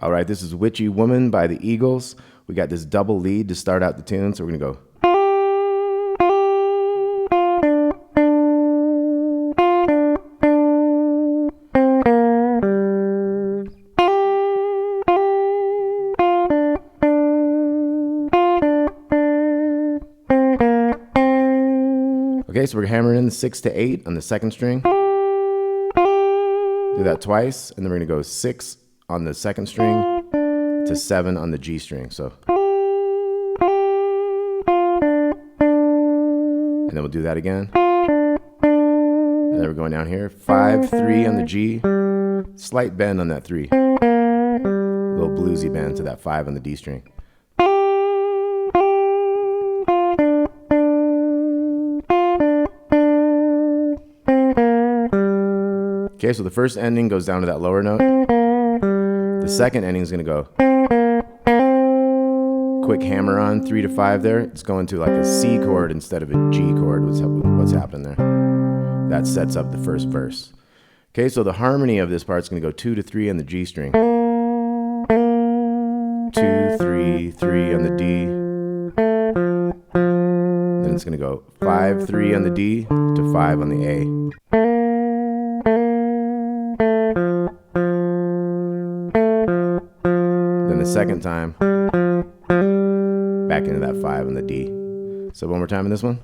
All right, this is Witchy Woman by the Eagles. We got this double lead to start out the tune, so we're gonna go. Okay, so we're hammering in 6 to 8 on the second string. Do that twice, and then we're gonna go 6 on the second string to 7 on the G string. So, and then we'll do that again. And then we're going down here, 5, 3 on the G, slight bend on that 3, little bluesy bend to that 5 on the D string. Okay, so the first ending goes down to that lower note. The second ending is going to go quick hammer on 3 to 5 there. It's going to like a C chord instead of a G chord. What's happening there? That sets up the first verse. Okay, so the harmony of this part is going to go 2 to 3 on the G string. 2, 3, 3 on the D. Then it's going to go 5, 3 on the D to 5 on the A. The second time, back into that 5 on the D. So one more time in this one.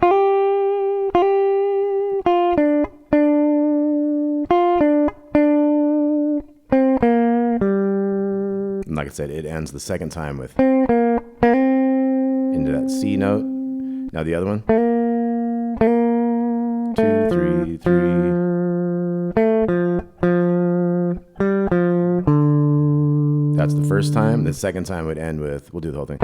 And like I said, it ends the second time with into that C note. Now the other one. 2, 3, 3. That's the first time. The second time would end with, we'll do the whole thing.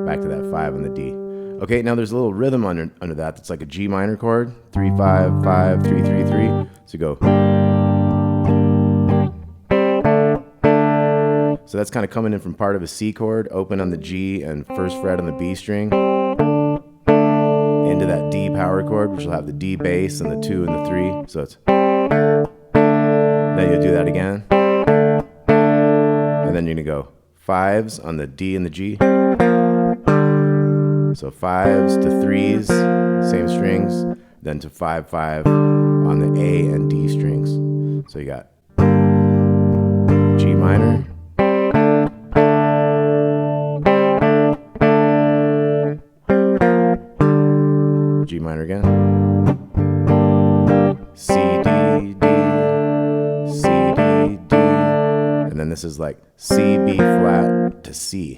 Back to that 5 on the D. Okay, now there's a little rhythm under that that's like a G minor chord. 3, 5, 5, 3, 3, 3. So you go. So that's kind of coming in from part of a C chord, open on the G and first fret on the B string, into that D power chord, which will have the D bass and the 2 and the 3. So it's, then you'll do that again, and then you're gonna go 5s on the D and the G. So 5s to 3s, same strings, then to 5, 5 on the A and D strings. So you got G minor, G minor again, C, D, D, C, D, D, and then this is like C, B flat to C.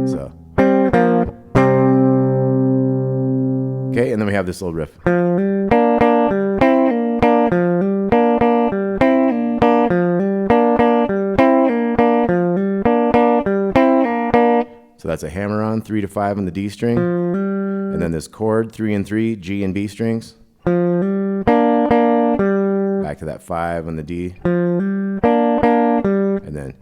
So, okay, and then we have this little riff. So that's a hammer on 3 to 5 on the D string. And then this chord, 3 and 3, G and B strings. Back to that 5 on the D. And then,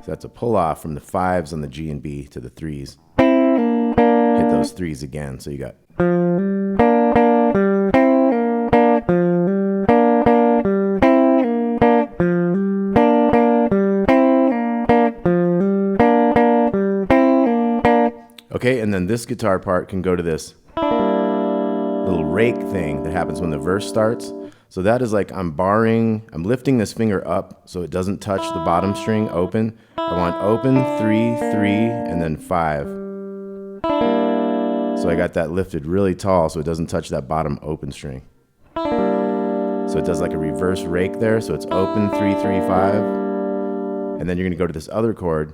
so that's a pull off from the 5s on the G and B to the 3s. Hit those 3s again, so you got. Okay, and then this guitar part can go to this little rake thing that happens when the verse starts. So that is like I'm lifting this finger up so it doesn't touch the bottom string open. I want open, 3, 3, and then 5. So I got that lifted really tall so it doesn't touch that bottom open string. So it does like a reverse rake there. So it's open, 3, 3, 5. And then you're gonna go to this other chord.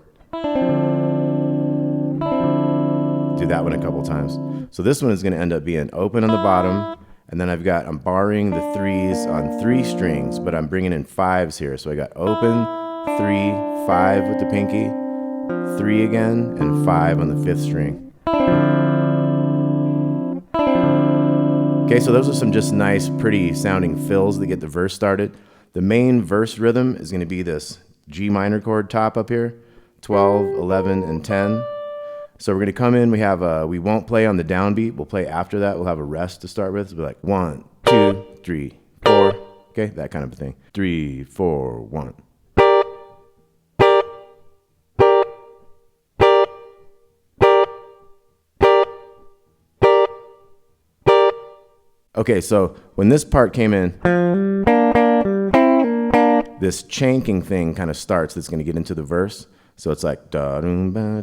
Do that one a couple times. So this one is going to end up being open on the bottom, and then I'm barring the 3s on 3 strings, but I'm bringing in 5s here. So I got open, 3, 5 with the pinky, 3 again, and 5 on the 5th string. Okay, so those are some just nice, pretty sounding fills that get the verse started. The main verse rhythm is going to be this G minor chord top up here, 12, 11, and 10. So we're going to come in, we won't play on the downbeat. We'll play after that. We'll have a rest to start with. So we'll be like 1, 2, 3, 4. Okay, that kind of a thing. 3, 4, 1. Okay, so when this part came in, this chanking thing kind of starts that's going to get into the verse. So it's like, so you're going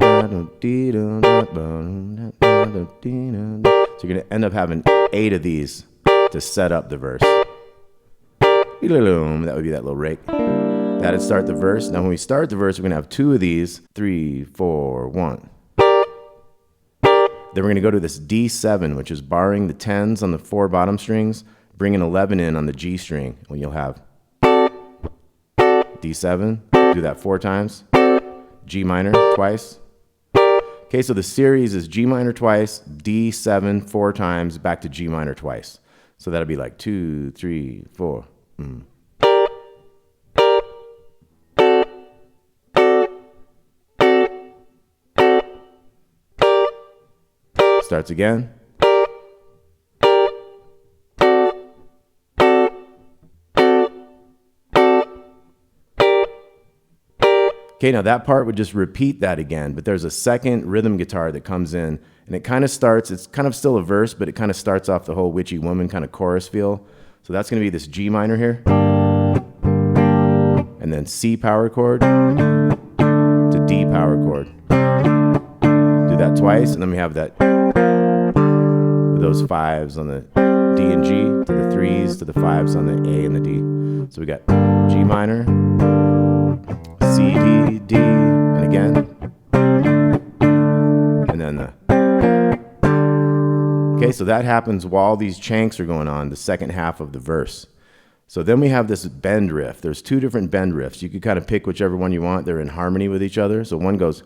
to end up having 8 of these to set up the verse. That would be that little rake. That'd start the verse. Now when we start the verse, we're going to have 2 of these. 3, 4, 1. Then we're going to go to this D7, which is barring the 10s on the 4 bottom strings, bring an 11 in on the G string, when you'll have D7, do that 4 times, G minor twice. Okay, so the series is G minor twice, D7 4 times, back to G minor twice. So that'll be like 2, 3, 4. Starts again. Okay, now that part would just repeat that again, but there's a second rhythm guitar that comes in, and it kind of starts, it's kind of still a verse, but it kind of starts off the whole Witchy Woman kind of chorus feel. So that's going to be this G minor here, and then C power chord to D power chord. Do that twice, and then we have that, those 5s on the D and G, to the 3s, to the 5s on the A and the D. So we got G minor, C, D, D, and again, and then the. Okay, so that happens while these chanks are going on, the second half of the verse. So then we have this bend riff. There's 2 different bend riffs. You could kind of pick whichever one you want. They're in harmony with each other. So one goes.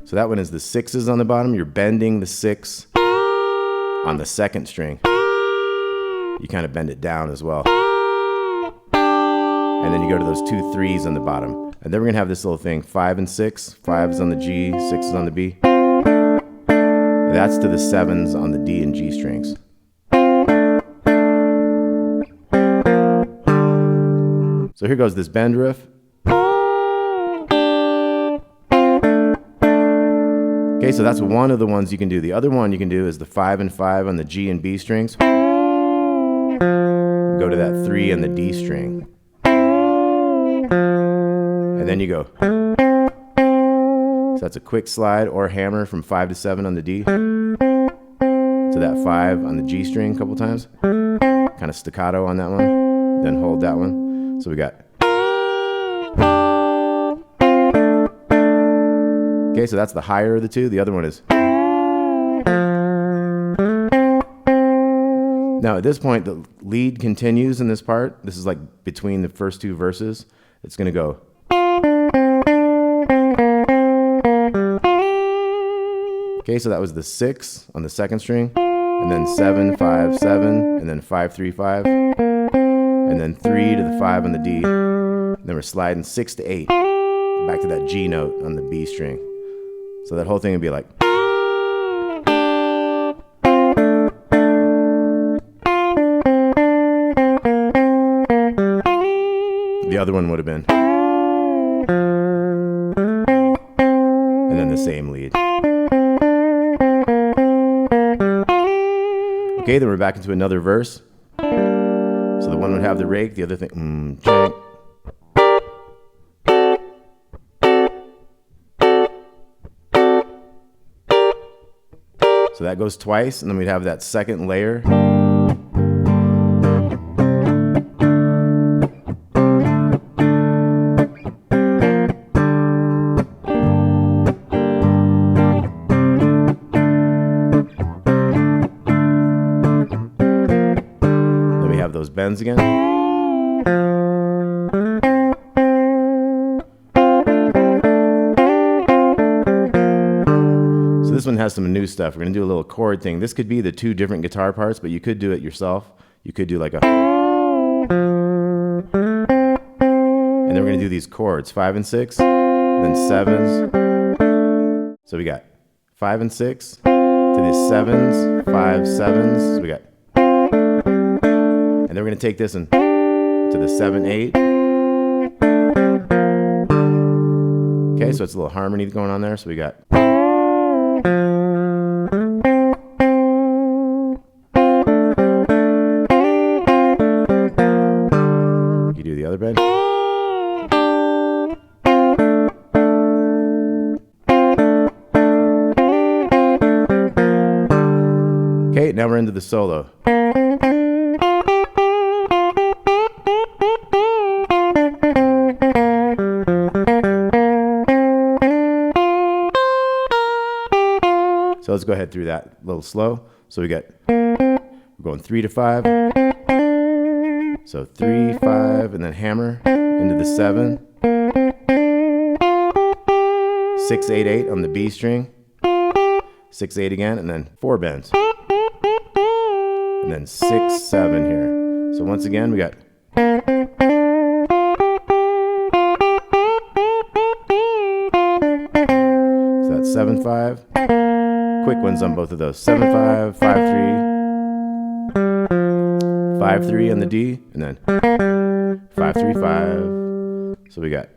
So that one is the 6s on the bottom. You're bending the 6 on the 2nd string. You kind of bend it down as well. And then you go to those 2 3s on the bottom. And then we're going to have this little thing, 5 and 6, 5s on the G, 6s on the B. That's to the 7s on the D and G strings. So here goes this bend riff. Okay, so that's one of the ones you can do. The other one you can do is the 5 and 5 on the G and B strings. Go to that 3 and the D string. And then you go. So that's a quick slide or hammer from 5 to 7 on the D to that 5 on the G string a couple times. Kind of staccato on that one. Then hold that one. So we got. Okay, so that's the higher of the 2. The other one is. Now at this point, the lead continues in this part. This is like between the first 2 verses. It's going to go. Okay, so that was the 6 on the 2nd string, and then 7, 5, 7, and then 5, 3, 5, and then 3 to the 5 on the D. And then we're sliding 6 to 8, back to that G note on the B string. So that whole thing would be like. The other one would have been. And then the same lead. Okay, then we're back into another verse. So the one would have the rake, the other thing, chank. So that goes twice, and then we'd have that second layer. Those bends again. So this one has some new stuff. We're going to do a little chord thing. This could be the 2 different guitar parts, but you could do it yourself. You could do like a. And then we're going to do these chords, 5 and 6. then sevens. So we got 5 and 6 to the sevens, 5, sevens. So we got, and then we're going to take this and to the 7, 8. Okay, so it's a little harmony going on there. So we got. You do the other bend. Okay, now we're into the solo. So let's go ahead through that a little slow. So we're going 3 to 5. So 3, 5, and then hammer into the 7. 6, 8, 8 on the B string. 6, 8 again, and then 4 bends. And then 6, 7 here. So once again, we got. So that's 7, 5. Quick ones on both of those. 7, 5, 5, 3. 5, 3 on the D, and then 5, 3, 5. So we got.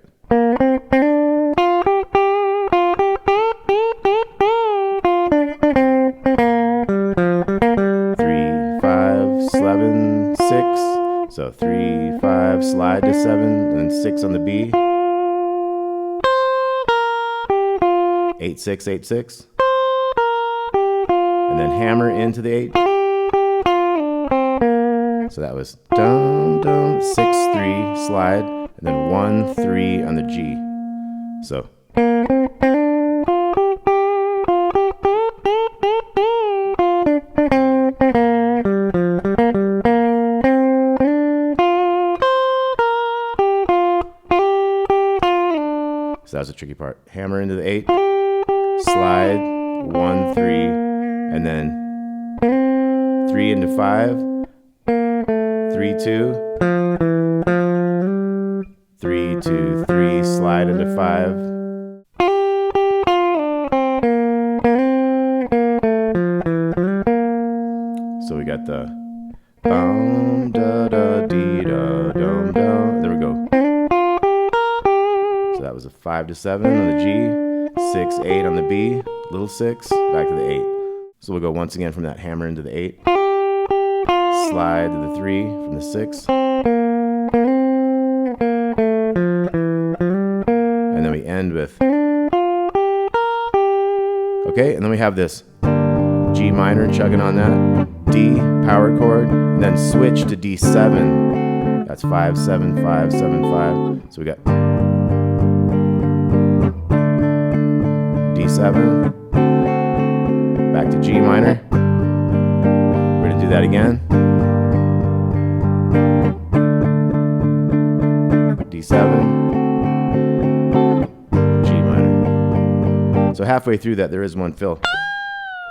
So 3, 5, slide to 7, and then 6 on the B. 8, 6, 8, 6. And then hammer into the 8. So that was dum, dum, 6, 3, slide, and then 1, 3 on the G. So. So that was the tricky part. Hammer into the 8, slide, 1, 3, and then 3 into 5, 3, 2, 3, 2, 3, slide into 5. So we got the bum, da, da, dee, da, dum, dum. There we go. So that was a 5 to 7 on the G, 6, 8 on the B, little 6, back to the 8. So we'll go once again from that hammer into the 8, slide to the 3 from the 6, and then we end with, okay, and then we have this G minor chugging on that, D, power chord, and then switch to D7. That's 5, 7, 5, 7, 5. So we got D7, back to G minor. We're going to do that again. D7, G minor. So halfway through that, there is one fill.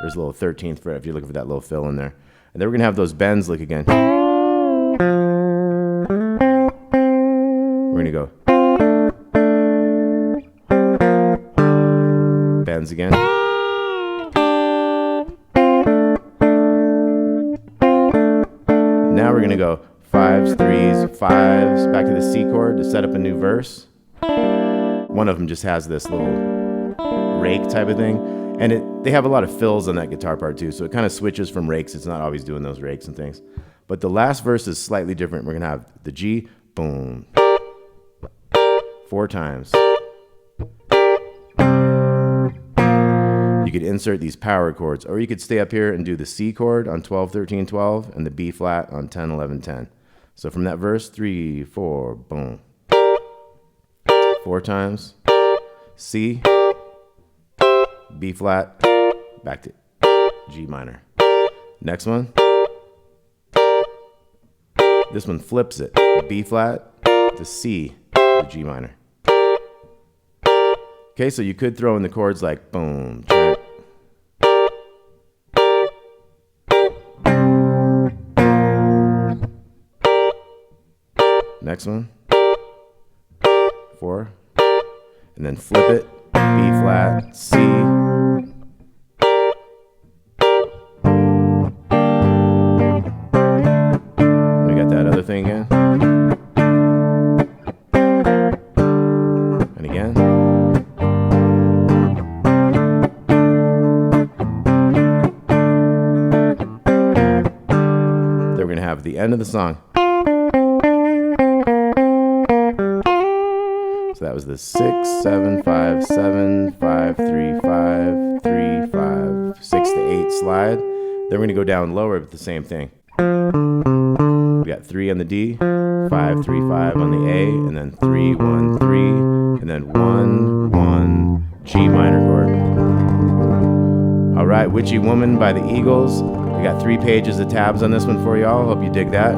There's a little 13th fret if you're looking for that little fill in there. And then we're going to have those bends lick again. We're going to go. Bends again. Now we're going to go 5s, 3s, 5s, back to the C chord to set up a new verse. One of them just has this little rake type of thing. And they have a lot of fills on that guitar part too, so it kind of switches from rakes. It's not always doing those rakes and things. But the last verse is slightly different. We're going to have the G, boom, 4 times. You could insert these power chords, or you could stay up here and do the C chord on 12, 13, 12, and the B flat on 10, 11, 10. So from that verse, 3, 4, boom. 4 times, C, B flat, back to G minor. Next one. This one flips it. B flat to C to G minor. Okay, so you could throw in the chords like boom, jack. Next one. 4. and then flip it, B flat, C. We got that other thing again. And again. Then we're going to have the end of the song. So that was the 6, 7, 5, 7, 5, 3, 5, 3, 5, 6 to 8 slide. Then we're going to go down lower with the same thing. We got 3 on the D, 5, 3, 5 on the A, and then 3, 1, 3, and then 1, 1, G minor chord. All right, Witchy Woman by the Eagles. We got 3 pages of tabs on this one for y'all. Hope you dig that.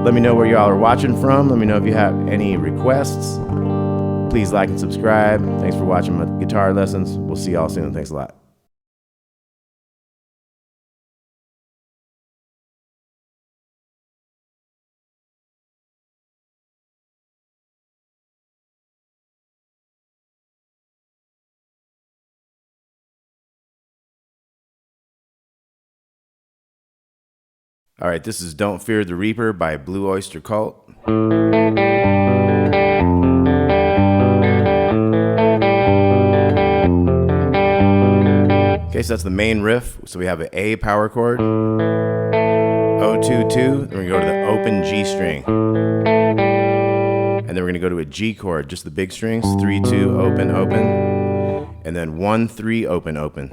Let me know where y'all are watching from. Let me know if you have any requests. Please like and subscribe. Thanks for watching my guitar lessons. We'll see y'all soon. Thanks a lot. All right, this is Don't Fear the Reaper by Blue Oyster Cult. Okay, so that's the main riff. So we have an A power chord, O2, 2, then we're gonna go to the open G string. And then we're gonna go to a G chord, just the big strings, 3, 2, open, open, and then 1, 3, open, open.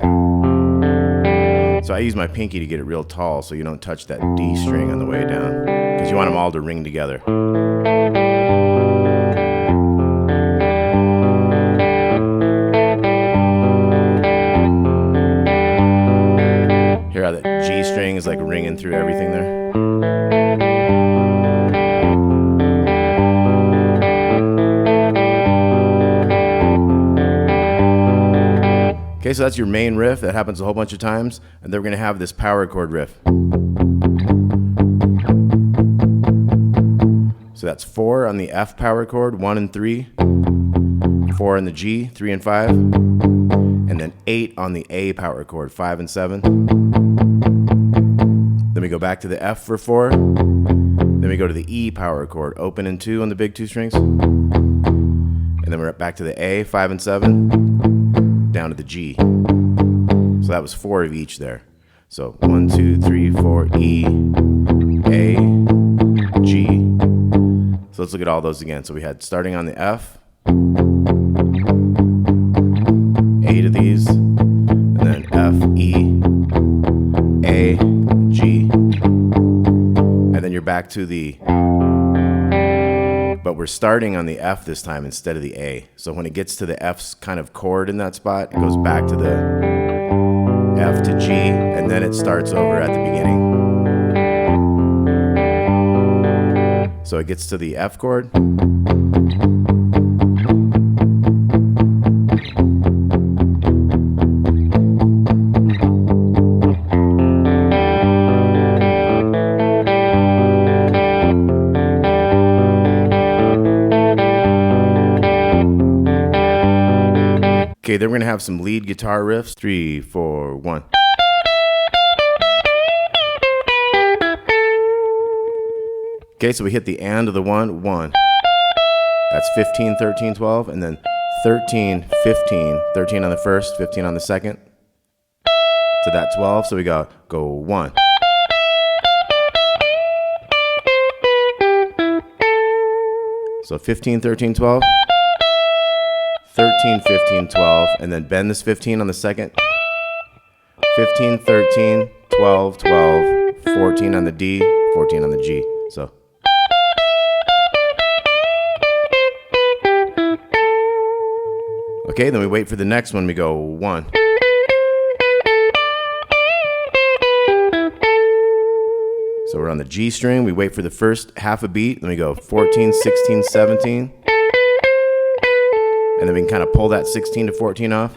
So I use my pinky to get it real tall so you don't touch that D string on the way down, because you want them all to ring together. Hear how that G string is like ringing through everything there? Okay, so that's your main riff. That happens a whole bunch of times. And then we're going to have this power chord riff. So that's 4 on the F power chord, 1 and 3. 4 on the G, 3 and 5. And then 8 on the A power chord, 5 and 7. Then we go back to the F for 4. Then we go to the E power chord, open and 2 on the big 2 strings. And then we're back to the A, 5 and 7, down to the G. So that was 4 of each there. So 1, 2, 3, 4, E, A, G. So let's look at all those again. So we had starting on the F, 8 of these, and then F, E, A, G, and then you're back to the, but we're starting on the F this time instead of the A. So when it gets to the F's kind of chord in that spot, it goes back to the F to G, and then it starts over at the beginning. So it gets to the F chord. Okay, then we're gonna have some lead guitar riffs. 3, 4, 1. Okay, so we hit the and of the 1, 1. That's 15, 13, 12, and then 13, 15. 13 on the first, 15 on the second. To that 12, so we go 1. So 15, 13, 12. 13, 15, 12, and then bend this 15 on the second. 15, 13, 12, 12, 14 on the D, 14 on the G. So. Okay, then we wait for the next one. We go 1. So we're on the G string. We wait for the first half a beat. Then we go 14, 16, 17. And then we can kind of pull that 16 to 14 off.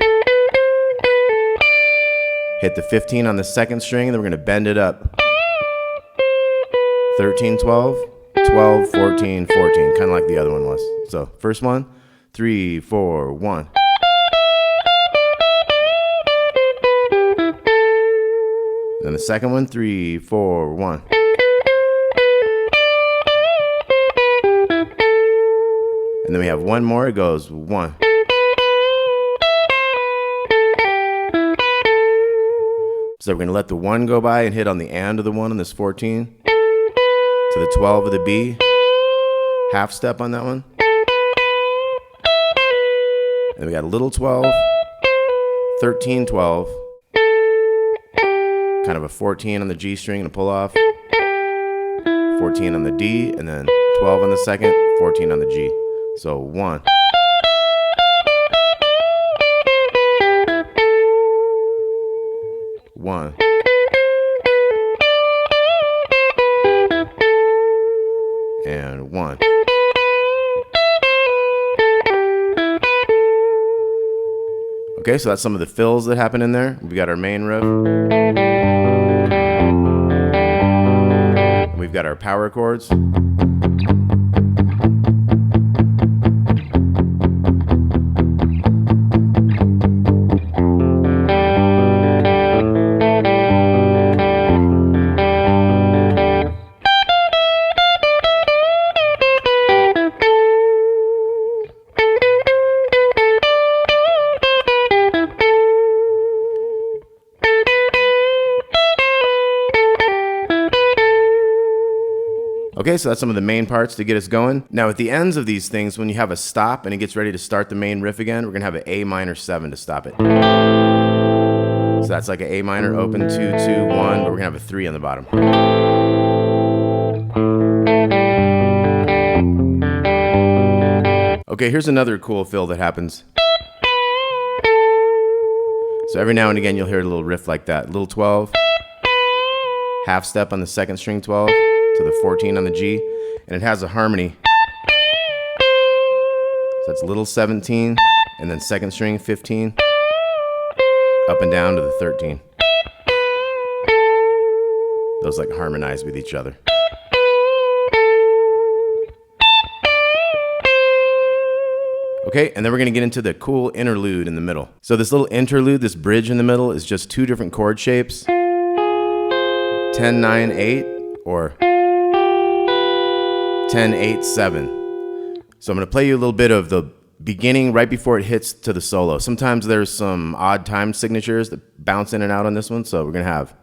Hit the 15 on the second string, and then we're going to bend it up. 13, 12, 12, 14, 14, kind of like the other one was. So first one, 3, 4, 1. Then the second one, 3, 4, 1. And then we have one more, it goes 1. So we're going to let the 1 go by and hit on the and of the 1 on this 14. To the 12 of the B. Half step on that one. And we got a little 12. 13, 12. Kind of a 14 on the G string and a pull off. 14 on the D, and then 12 on the second, 14 on the G. So 1. One. And 1. Okay, so that's some of the fills that happen in there. We got our main riff. We've got our power chords. Okay, so that's some of the main parts to get us going. Now at the ends of these things, when you have a stop and it gets ready to start the main riff again, we're gonna have an A minor 7 to stop it. So that's like an A minor, open 2, 2, 1, but we're gonna have a 3 on the bottom. Okay, here's another cool fill that happens. So every now and again you'll hear a little riff like that. Little 12, half step on the second string 12, to the 14 on the G, and it has a harmony. So that's little 17, and then second string 15, up and down to the 13. Those like harmonize with each other. Okay, and then we're gonna get into the cool interlude in the middle. So this little interlude, this bridge in the middle, is just 2 different chord shapes. 10, 9, 8, or 10, 8, 7. So I'm going to play you a little bit of the beginning right before it hits to the solo. Sometimes there's some odd time signatures that bounce in and out on this one, so we're going to have.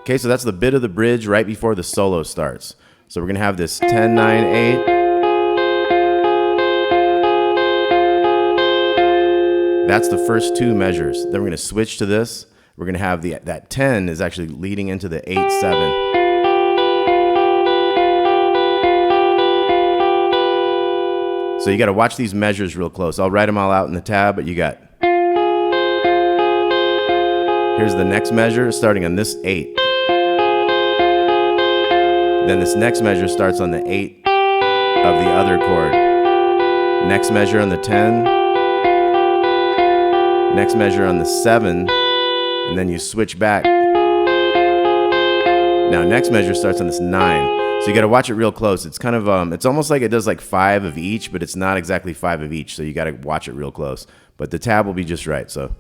Okay, so that's the bit of the bridge right before the solo starts. So we're gonna have this 10, 9, 8. That's the first 2 measures. Then we're gonna switch to this. We're gonna have that 10 is actually leading into the 8, 7. So you gotta watch these measures real close. I'll write them all out in the tab, but you got. Here's the next measure starting on this 8. Then this next measure starts on the 8 of the other chord. Next measure on the 10. Next measure on the 7. And then you switch back. Now next measure starts on this 9. So you gotta watch it real close. It's kind of, it's almost like it does like 5 of each, but it's not exactly 5 of each. So you gotta watch it real close. But the tab will be just right, so.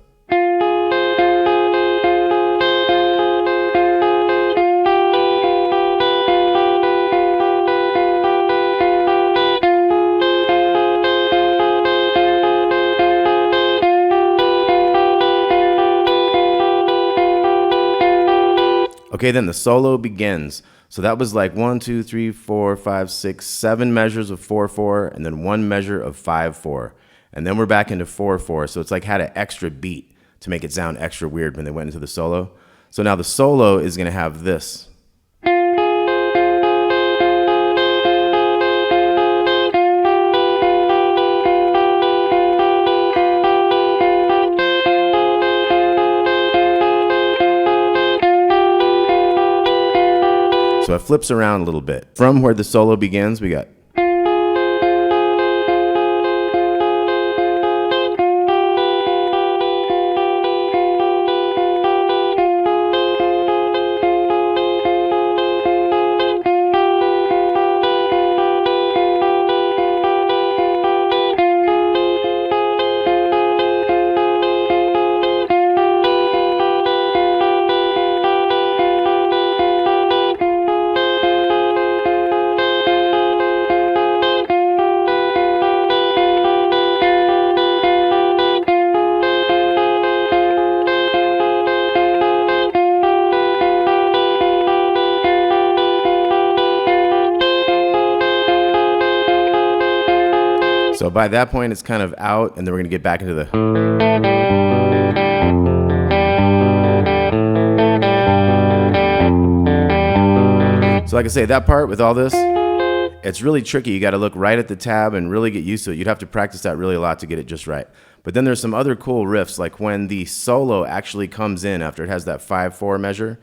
Okay, then the solo begins. So that was like 1, 2, 3, 4, 5, 6, 7 measures of 4/4, and then 1 measure of 5/4. And then we're back into 4/4. So it's like had an extra beat to make it sound extra weird when they went into the solo. So now the solo is gonna have this. So it flips around a little bit. From where the solo begins, we got. So by that point, it's kind of out, and then we're gonna get back into the. So like I say, that part with all this, it's really tricky. You gotta look right at the tab and really get used to it. You'd have to practice that really a lot to get it just right. But then there's some other cool riffs, like when the solo actually comes in after it has that 5/4 measure.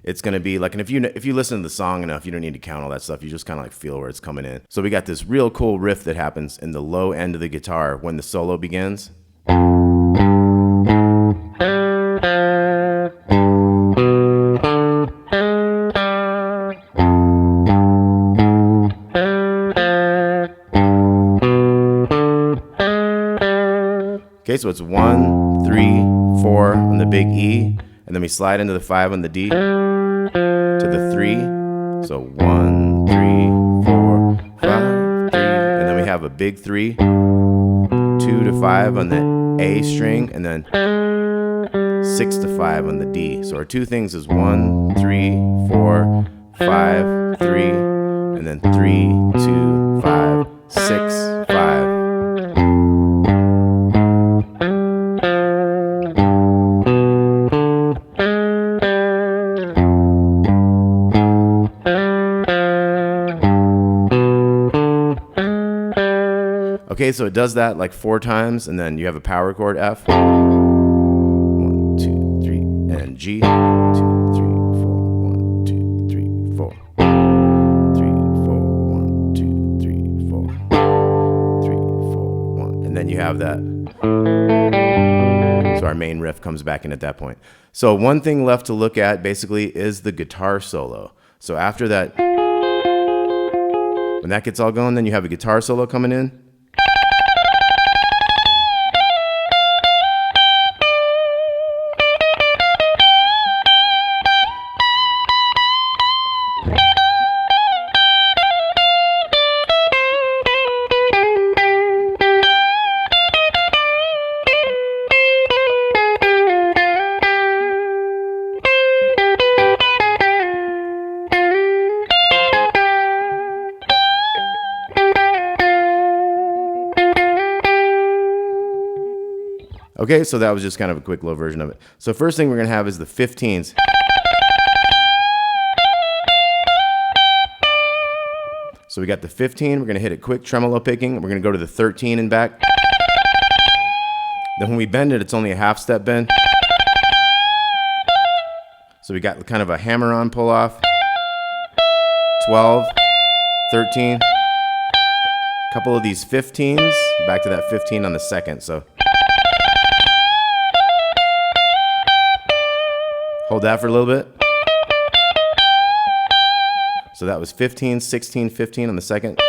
It's going to be like, and if you listen to the song enough, you don't need to count all that stuff. You just kind of like feel where it's coming in. So we got this real cool riff that happens in the low end of the guitar when the solo begins. Okay, so it's 1, 3, 4 on the big E, and then we slide into the 5 on the D to the 3. So 1, 3, 4, 5, 3, and then we have a big 3, 2 to 5 on the A string, and then 6 to 5 on the D. So our two things is 1, 3, 4, 5, 3, and then 3, 2, 5, 6, 5. Okay, so it does that like 4 times, and then you have a power chord F. 1, 2, 3, and G. 2, 3, 4. 1, 2, 3, 4. 3, 4. 1, 2, 3, 4. 3, 4, 1. And then you have that. So our main riff comes back in at that point. So one thing left to look at basically is the guitar solo. So after that, when that gets all going, then you have a guitar solo coming in. Okay, so that was just kind of a quick little version of it. So first thing we're going to have is the 15s. So we got the 15, we're going to hit it quick tremolo picking. We're going to go to the 13 and back. Then when we bend it, it's only a half step bend. So we got kind of a hammer-on pull-off. 12, 13. A couple of these 15s, back to that 15 on the second. So hold that for a little bit. So that was 15, 16, 15 on the second.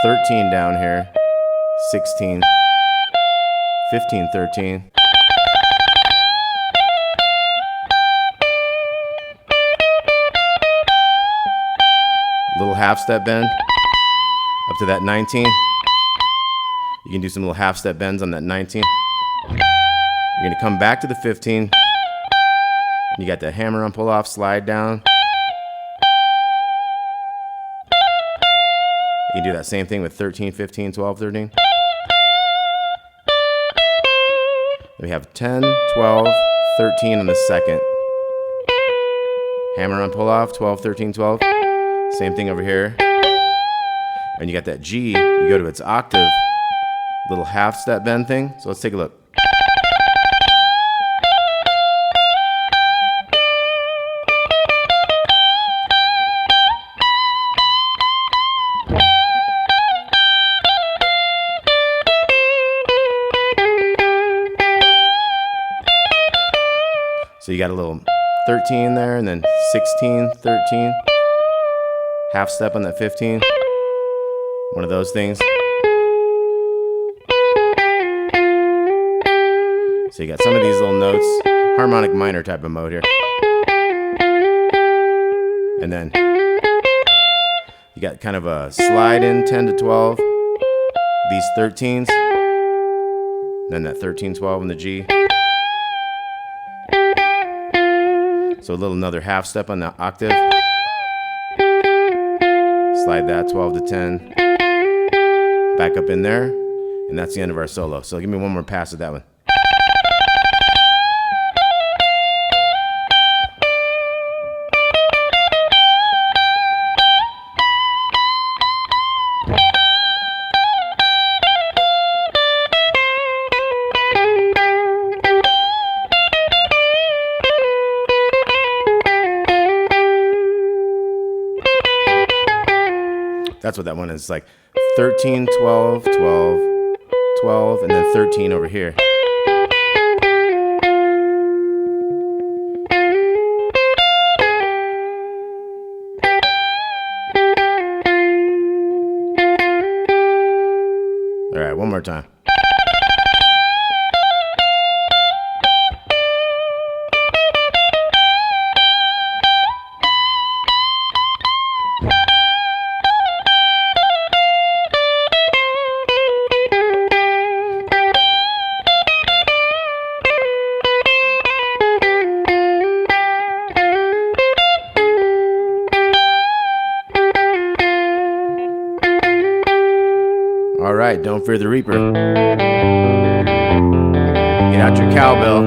13 down here. 16, 15, 13. Little half step bend up to that 19. You can do some little half step bends on that 19. You're going to come back to the 15. You got the hammer on pull off, slide down. You can do that same thing with 13, 15, 12, 13. Then we have 10, 12, 13 on the second. Hammer on pull off, 12, 13, 12. Same thing over here. And you got that G, you go to its octave, little half step bend thing. So let's take a look. So you got a little 13 there, and then 16, 13. Half step on that 15. One of those things. So you got some of these little notes, harmonic minor type of mode here. And then you got kind of a slide in 10 to 12. These 13s. Then that 13, 12 on the G. So a little another half step on the octave. Slide that 12 to 10. back up in there, and that's the end of our solo. So give me one more pass at that one. That's what that one is. It's like 13, 12, 12, 12, and then 13 over here. All right, one more time. All right, don't fear the Reaper. Get out your cowbell.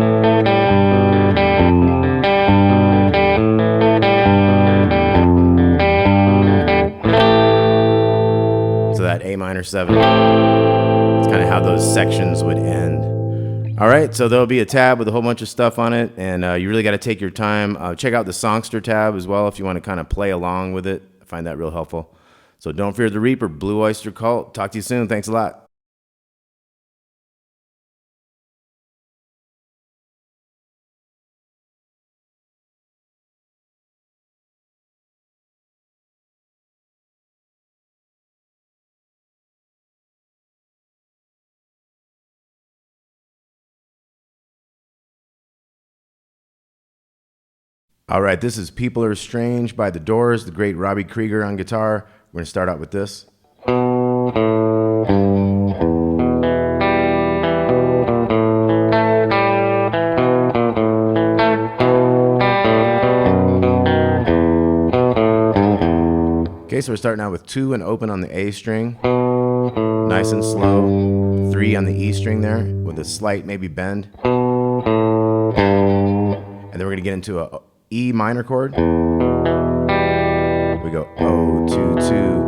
So that A minor 7. It's kind of how those sections would end. All right, so there'll be a tab with a whole bunch of stuff on it, and you really got to take your time. Check out the Songster tab as well if you want to kind of play along with it. I find that real helpful. So don't fear the Reaper, Blue Oyster Cult. Talk to you soon. Thanks a lot. All right, this is People Are Strange by The Doors, the great Robbie Krieger on guitar. We're going to start out with this. Okay, so we're starting out with 2 and open on the A string. Nice and slow. 3 on the E string there with a slight maybe bend. And then we're going to get into a E minor chord. We go O, 2, 2,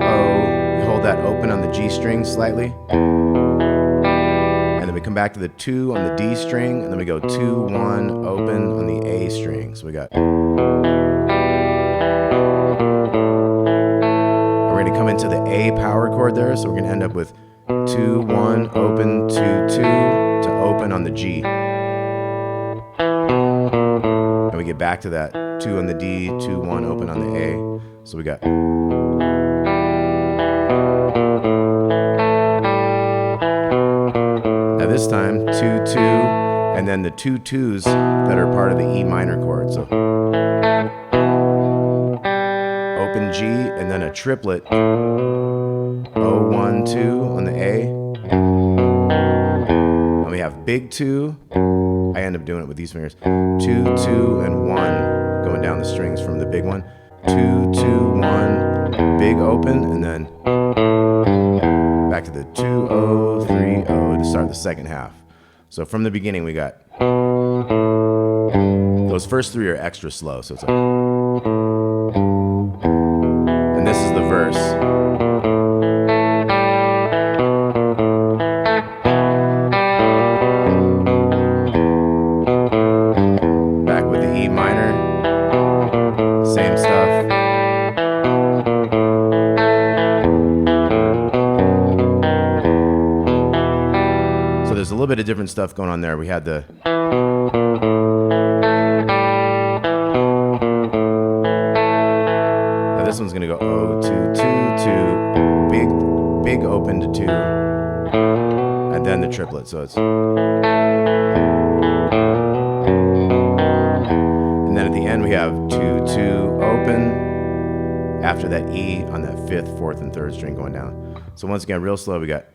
O. We hold that open on the G string slightly. And then we come back to the 2 on the D string, and then we go 2, 1, open on the A string. So we got. We're going to come into the A power chord there, so we're going to end up with 2, 1, open, 2, 2 to open on the G. And we get back to that 2 on the D, 2, 1, open on the A. So we got. Now this time, 2, 2, and then the 2 2s that are part of the E minor chord. So open G, and then a triplet. O, 1, 2 on the A. And we have big 2. I end up doing it with these fingers. 2, 2, and 1 going down the strings from the big one. 2, 2, 1, big open, and then back to the 2, O, 3, O to start the second half. So from the beginning, we got those first 3 are extra slow. So it's like, and this is the verse. Same stuff. So there's a little bit of different stuff going on there. We had the. Now this one's gonna go O, 2, 2, 2, big open to 2, and then the triplet. So it's. And then at the end we have 2, 2, open. After that E on that 5th, 4th, and 3rd string going down. So once again, real slow, we got.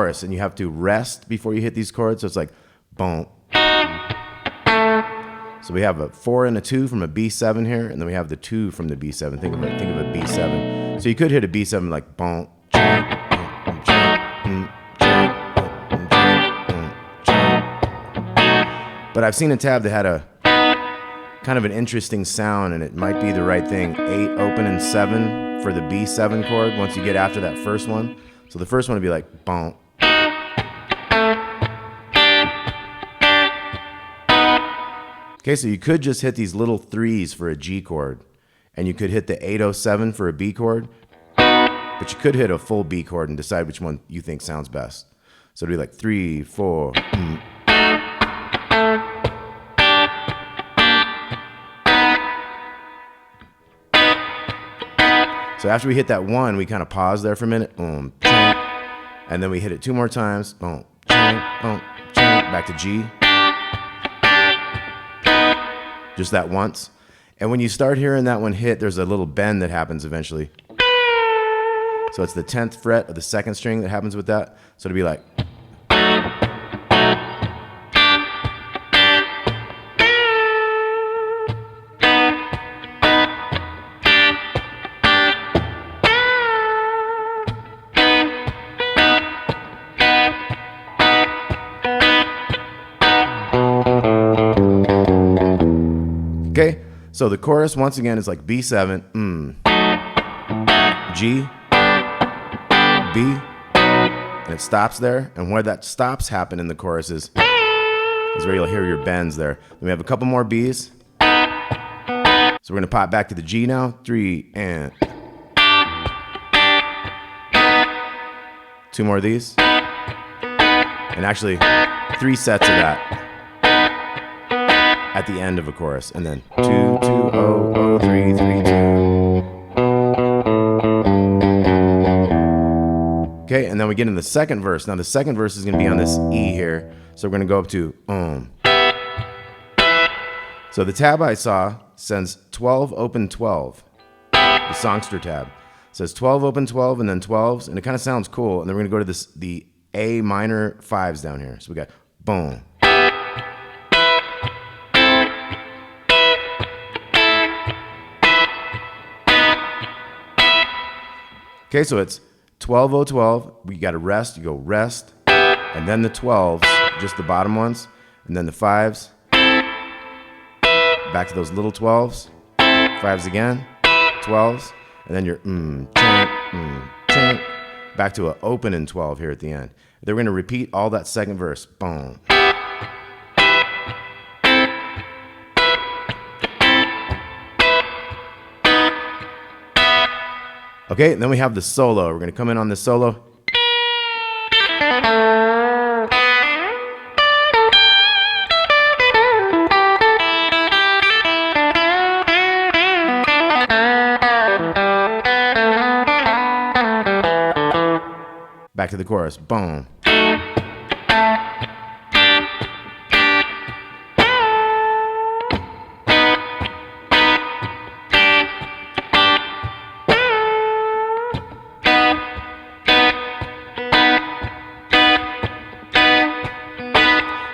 chorus, and you have to rest before you hit these chords. So it's like boom. So we have a 4 and a 2 from a B7 here, and then we have the 2 from the B7. Think of a B7. So you could hit a B7 like boom. But I've seen a tab that had a kind of an interesting sound, and it might be the right thing. 8 open and 7 for the B7 chord once you get after that first one. So the first one would be like boom. Okay, so you could just hit these little 3s for a G chord, and you could hit the 807 for a B chord, but you could hit a full B chord and decide which one you think sounds best. So it'd be like 3, 4. So after we hit that 1, we kind of pause there for a minute, boom, and then we hit it 2 more times, boom, boom, back to G. Just that once. And when you start hearing that one hit, there's a little bend that happens eventually. So it's the 10th fret of the 2nd string that happens with that. So it'll be like. Okay, so the chorus once again is like B7, G, B, and it stops there. And where that stops happen in the chorus is where you'll hear your bends there. Then we have a couple more Bs. So we're gonna pop back to the G now, 3 and 2 more of these. And actually 3 sets of that at the end of a chorus, and then 2, 2, 0, 0, 3, 3, 2. Okay, and then we get in the second verse. Now the second verse is going to be on this E here, so we're going to go up to So the tab I saw says 12 open 12. The songster tab says 12 open 12 and then 12s, and it kind of sounds cool. And then we're going to go to the A minor 5s down here. So we got boom. Okay, so it's 12, 0, 12. We got to rest. You go rest, and then the 12s, just the bottom ones, and then the 5s. Back to those little 12s. 5s again, 12s, and then your back to an open and 12 here at the end. Then we're going to repeat all that second verse. Boom. Okay, and then we have the solo. We're going to come in on the solo. Back to the chorus. Boom.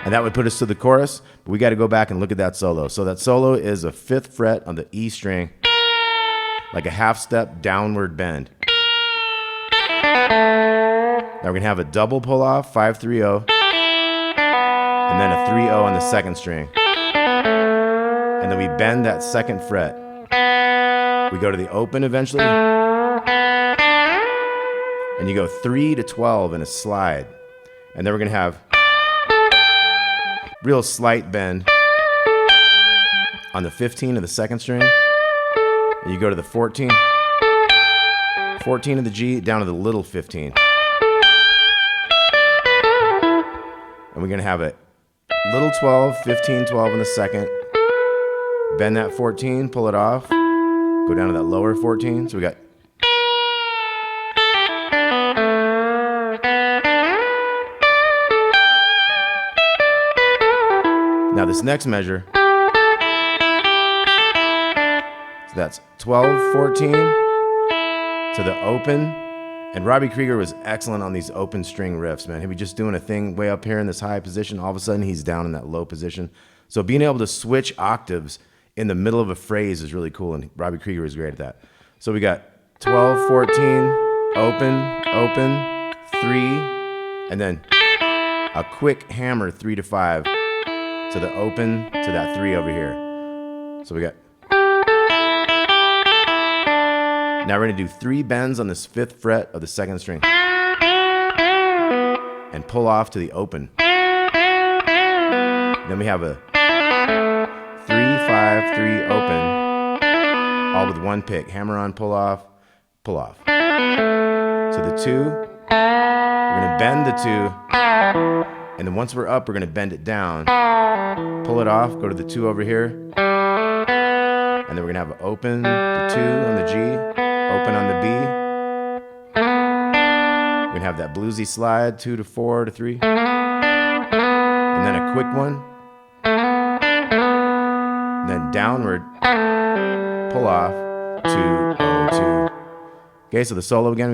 And that would put us to the chorus, but we got to go back and look at that solo. So that solo is a 5th fret on the E string, like a half step downward bend. Now we're going to have a double pull off, 5-3-0, and then a 3-0 on the 2nd string. And then we bend that 2nd fret. We go to the open eventually, and you go 3 to 12 in a slide. And then we're going to have real slight bend on the 15 of the 2nd string. And you go to the 14 of the G down to the little 15. And we're going to have a little 12, 15, 12 in the 2nd. Bend that 14, pull it off. Go down to that lower 14. So we got. Now this next measure. So that's 12, 14 to the open, And Robbie Krieger was excellent on these open string riffs, man. He'd be just doing a thing way up here in this high position. All of a sudden, he's down in that low position. So being able to switch octaves in the middle of a phrase is really cool, and Robbie Krieger is great at that. So we got 12, 14, open, open, 3, and then a quick hammer 3 to 5 to the open to that 3 over here. So we got. Now we're going to do 3 bends on this 5th fret of the 2nd string and pull off to the open. Then we have a 3, 5, 3 open, all with 1 pick. Hammer on, pull off, pull off. To the 2, we're going to bend the 2, and then once we're up, we're going to bend it down, pull it off, go to the 2 over here, and then we're going to have an open, the 2 on the G, open on the B. We're going to have that bluesy slide, 2 to 4 to 3. And then a quick one. And then downward, pull off, 2, 0, 2. Okay, so the solo again.